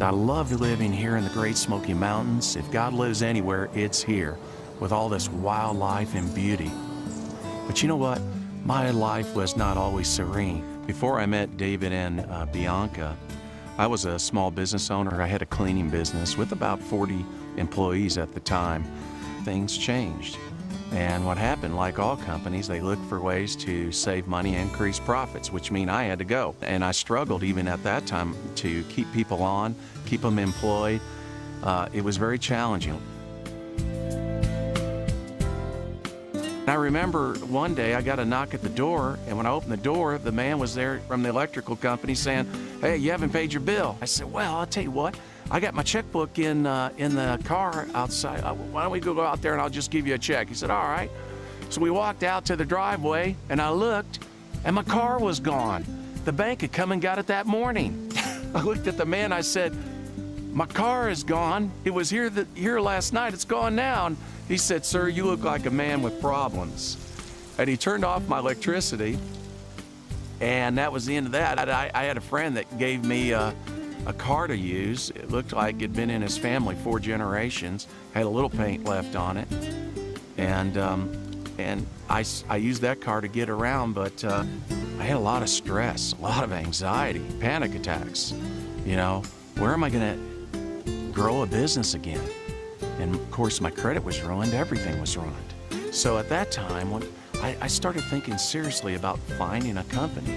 I love living here in the Great Smoky Mountains. If God lives anywhere, it's here, with all this wildlife and beauty. But you know what? My life was not always serene. Before I met David and Bianca, I was a small business owner. I had a cleaning business with about 40 employees at the time. Things changed. And what happened, like all companies, they look for ways to save money, increase profits, which mean I had to go. And I struggled even at that time to keep people on, keep them employed. It was very challenging. I remember one day I got a knock at the door, and when I opened the door, the man was there from the electrical company saying, "Hey, you haven't paid your bill." I said, "Well, I'll tell you what, I got my checkbook in the car outside. Why don't we go out there and I'll just give you a check?" He said, "All right." So we walked out to the driveway, and I looked, and my car was gone. The bank had come and got it that morning. I looked at the man, I said, "My car is gone. It was here last night. It's gone now." And he said, "Sir, you look like a man with problems." And he turned off my electricity, and that was the end of that. I had a friend that gave me a car to use. It looked like it'd been in his family 4 generations, had a little paint left on it. And I used that car to get around, but I had a lot of stress, a lot of anxiety, panic attacks. You know, where am I gonna grow a business again? And of course, my credit was ruined, everything was ruined. So at that time, when I started thinking seriously about finding a company.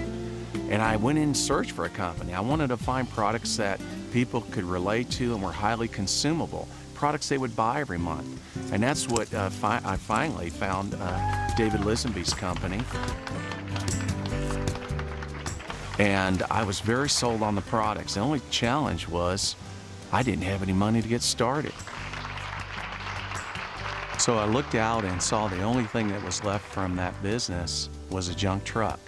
And I went in search for a company. I wanted to find products that people could relate to and were highly consumable, products they would buy every month. And that's what I finally found David Lisenby's company. And I was very sold on the products. The only challenge was I didn't have any money to get started. So I looked out and saw the only thing that was left from that business was a junk truck.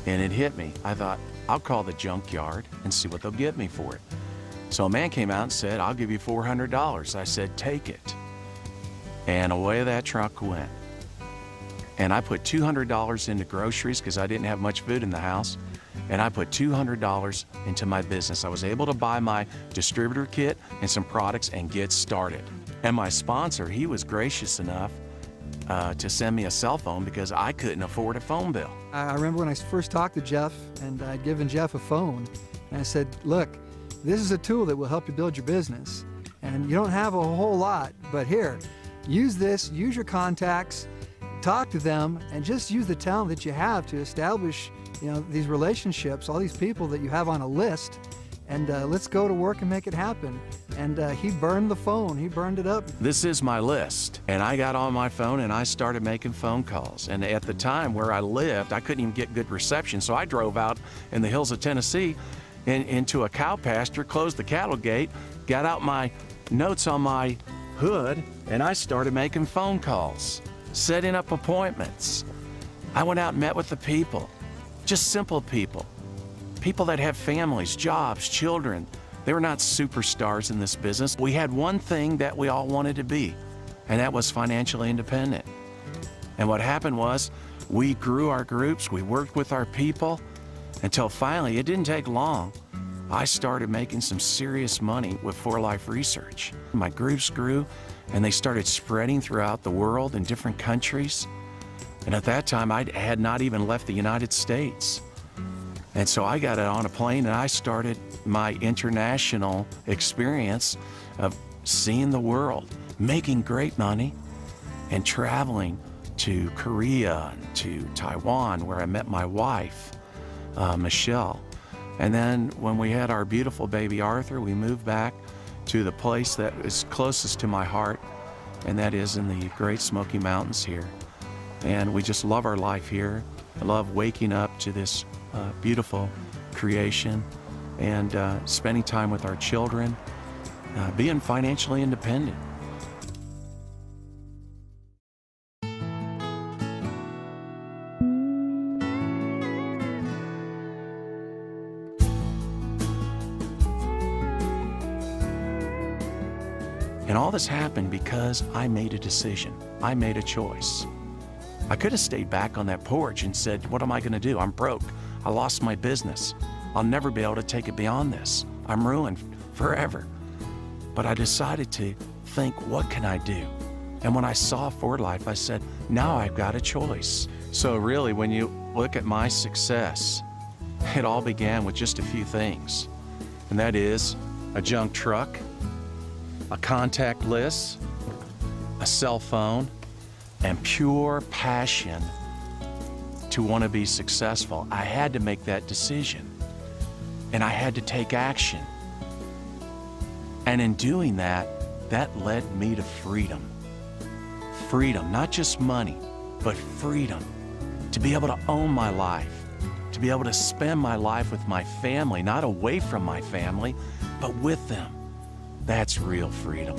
And it hit me. I thought, I'll call the junkyard and see what they'll give me for it. So a man came out and said, "I'll give you $400. I said, "Take it." And away that truck went. And I put $200 into groceries because I didn't have much food in the house. And I put $200 into my business. I was able to buy my distributor kit and some products and get started. And my sponsor, he was gracious enough to send me a cell phone because I couldn't afford a phone bill. I remember when I first talked to Jeff, and I'd given Jeff a phone, and I said, "Look, this is a tool that will help you build your business. And you don't have a whole lot, but here, use this, use your contacts, talk to them, and just use the talent that you have to establish, these relationships, all these people that you have on a list, and let's go to work and make it happen." And he burned the phone, he burned it up. This is my list. And I got on my phone and I started making phone calls. And at the time where I lived, I couldn't even get good reception. So I drove out in the hills of Tennessee into a cow pasture, closed the cattle gate, got out my notes on my hood, and I started making phone calls, setting up appointments. I went out and met with the people, just simple people that have families, jobs, children. They were not superstars in this business. We had one thing that we all wanted to be, and that was financially independent. And what happened was we grew our groups, we worked with our people, until finally, it didn't take long, I started making some serious money with 4Life Research. My groups grew, and they started spreading throughout the world in different countries. And at that time, I had not even left the United States. And so I got on a plane and I started my international experience of seeing the world, making great money, and traveling to Korea and to Taiwan, where I met my wife, Michelle. And then when we had our beautiful baby Arthur, we moved back to the place that is closest to my heart, and that is in the Great Smoky Mountains here. And we just love our life here. I love waking up to this beautiful creation and spending time with our children, being financially independent. And all this happened because I made a decision. I made a choice. I could have stayed back on that porch and said, "What am I going to do? I'm broke. I lost my business. I'll never be able to take it beyond this. I'm ruined forever. But I decided to think, what can I do? And when I saw Ford Life, I said, now I've got a choice. So really, when you look at my success, it all began with just a few things. And that is a junk truck, a contact list, a cell phone, and pure passion to want to be successful. I had to make that decision, and I had to take action. And in doing that, that led me to freedom. Freedom, not just money, but freedom. To be able to own my life, to be able to spend my life with my family, not away from my family, but with them. That's real freedom.